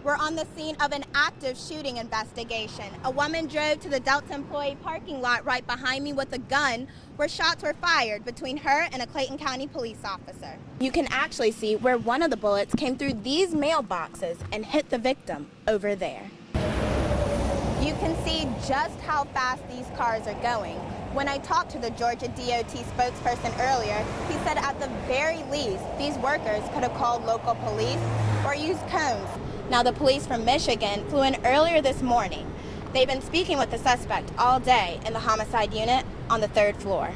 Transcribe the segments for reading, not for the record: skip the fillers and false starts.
We're on the scene of an active shooting investigation. A woman drove to the Delta employee parking lot right behind me with a gun where shots were fired between her and a Clayton County police officer. You can actually see where one of the bullets came through these mailboxes and hit the victim over there. You can see just how fast these cars are going. When I talked to the Georgia DOT spokesperson earlier, he said at the very least, these workers could have called local police or used cones. Now, the police from Michigan flew in earlier this morning. They've been speaking with the suspect all day in the homicide unit on the 3rd floor.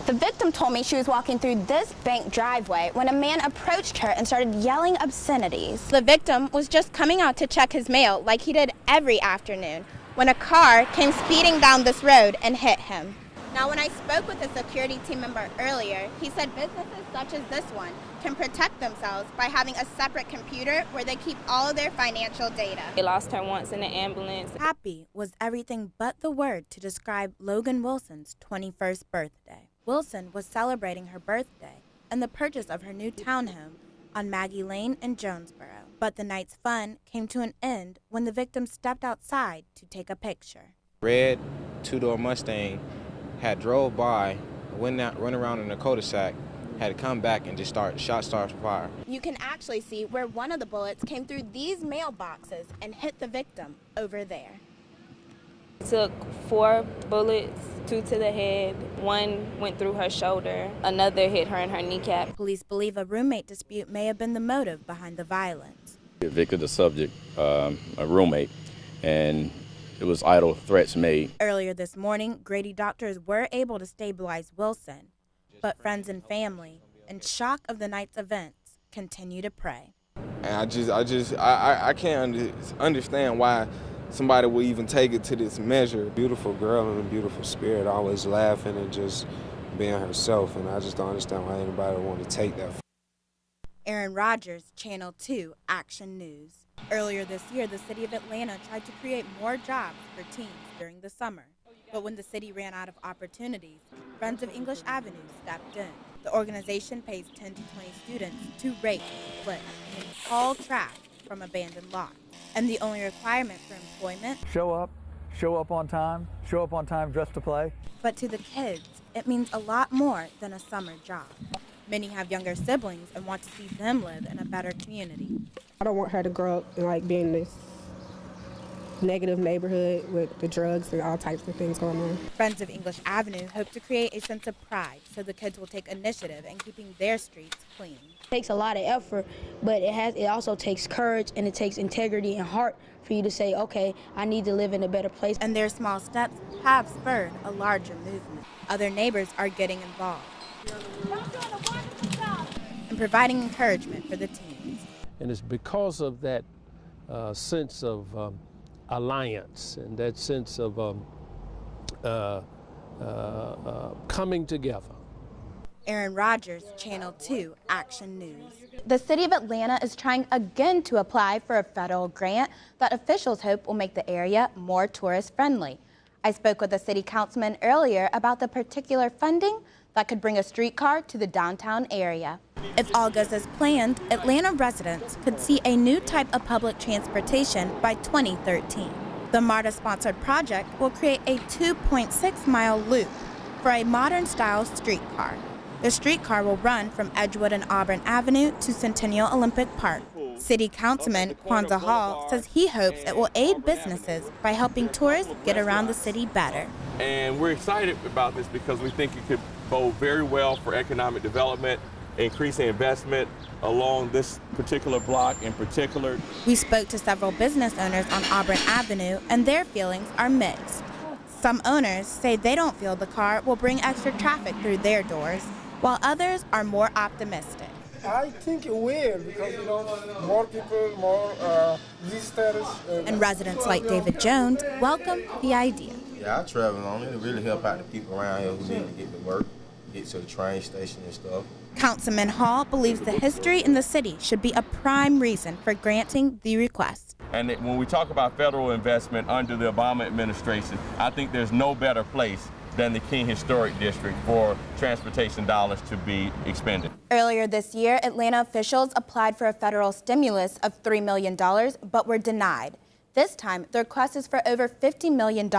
The victim told me she was walking through this bank driveway when a man approached her and started yelling obscenities. The victim was just coming out to check his mail like he did every afternoon when a car came speeding down this road and hit him. Now, when I spoke with a security team member earlier, he said businesses such as this one can protect themselves by having a separate computer where they keep all of their financial data. They lost her once in the ambulance. Happy was everything but the word to describe Logan Wilson's 21st birthday. Wilson was celebrating her birthday and the purchase of her new townhome on Maggie Lane in Jonesboro. But the night's fun came to an end when the victim stepped outside to take a picture. Red two-door Mustang had drove by, went around in the cul-de-sac, had to come back and just shot started fire. You can actually see where one of the bullets came through these mailboxes and hit the victim over there. Took 4 bullets, 2 to the head, 1 went through her shoulder, another hit her in her kneecap. Police believe a roommate dispute may have been the motive behind the violence. Victor, the subject, a roommate, and it was idle threats made. Earlier this morning, Grady doctors were able to stabilize Wilson, but friends and family, in shock of the night's events, continue to pray. And I can't understand why somebody would even take it to this measure. Beautiful girl and a beautiful spirit, always laughing and just being herself, and I just don't understand why anybody would want to take that. Aaron Rogers, Channel 2 Action News. Earlier this year, the city of Atlanta tried to create more jobs for teens during the summer. But when the city ran out of opportunities, Friends of English Avenue stepped in. The organization pays 10 to 20 students to rake, flip, and haul trash from abandoned lots. And the only requirement for employment? Show up on time dressed to play. But to the kids, it means a lot more than a summer job. Many have younger siblings and want to see them live in a better community. I don't want her to grow up and be in this negative neighborhood with the drugs and all types of things going on. Friends of English Avenue hope to create a sense of pride so the kids will take initiative in keeping their streets clean. It takes a lot of effort, but it also takes courage and it takes integrity and heart for you to say, okay, I need to live in a better place. And their small steps have spurred a larger movement. Other neighbors are getting involved and providing encouragement for the teens. And it's because of that sense of alliance and that sense of coming together. Aaron Rogers, Channel 2 Action News. The city of Atlanta is trying again to apply for a federal grant that officials hope will make the area more tourist friendly. I spoke with a city councilman earlier about the particular funding that could bring a streetcar to the downtown area. If all goes as planned, Atlanta residents could see a new type of public transportation by 2013. The MARTA-sponsored project will create a 2.6-mile loop for a modern-style streetcar. The streetcar will run from Edgewood and Auburn Avenue to Centennial Olympic Park. City Councilman Kwanzaa Hall says he hopes it will aid businesses by helping tourists get around the city better. And we're excited about this because we think it could bode very well for economic development, increasing investment along this particular block in particular. We spoke to several business owners on Auburn Avenue, and their feelings are mixed. Some owners say they don't feel the car will bring extra traffic through their doors, while others are more optimistic. I think it will because, more people, more visitors. And residents like David Jones welcome the idea. Yeah, I travel on it. It really help out the people around here who need to get to work, get to the train station and stuff. Councilman Hall believes the history in the city should be a prime reason for granting the request. And when we talk about federal investment under the Obama administration, I think there's no better place than the King Historic District for transportation dollars to be expended. Earlier this year, Atlanta officials applied for a federal stimulus of $3 million, but were denied. This time, the request is for over $50 million.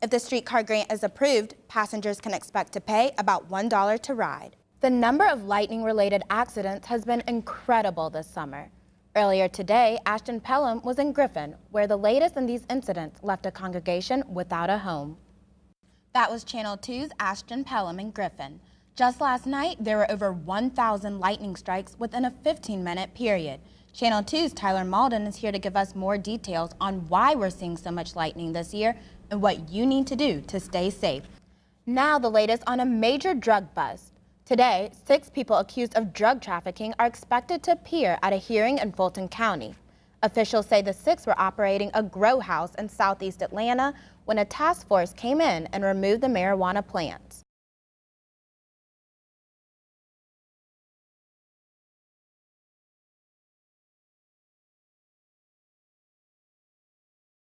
If the streetcar grant is approved, passengers can expect to pay about $1 to ride. The number of lightning-related accidents has been incredible this summer. Earlier today, Ashton Pelham was in Griffin, where the latest in these incidents left a congregation without a home. That was Channel 2's Ashton Pelham in Griffin. Just last night, there were over 1,000 lightning strikes within a 15-minute period. Channel 2's Tyler Malden is here to give us more details on why we're seeing so much lightning this year and what you need to do to stay safe. Now the latest on a major drug bust. Today, 6 people accused of drug trafficking are expected to appear at a hearing in Fulton County. Officials say the 6 were operating a grow house in southeast Atlanta when a task force came in and removed the marijuana plants.